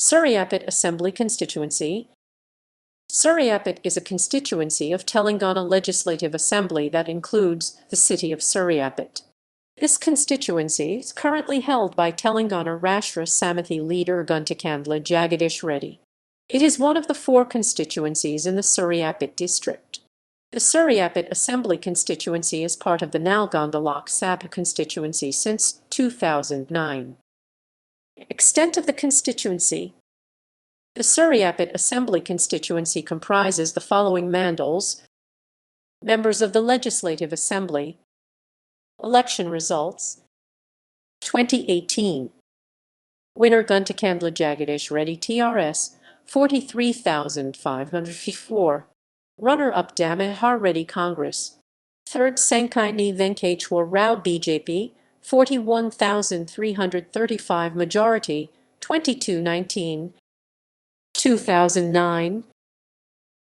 Suryapet Assembly Constituency. Suryapet is a constituency of Telangana Legislative Assembly that includes the city of Suryapet. This constituency is currently held by Telangana Rashtra Samithi leader Guntakandla Jagadish Reddy. It is one of the 4 constituencies in the Suryapet district. The Suryapet Assembly constituency is part of the Nalgonda Lok Sabha constituency since 2009. Extent of the constituency. The Suryapet Assembly constituency comprises the following mandals: members of the Legislative Assembly. Election results. 2018. Winner Guntakandla Jagadish Reddy TRS 43,554. Runner-up Damodar Reddy Congress. Third Sankaini Venkateshwar Rao BJP 41,335. Majority 2219. 2009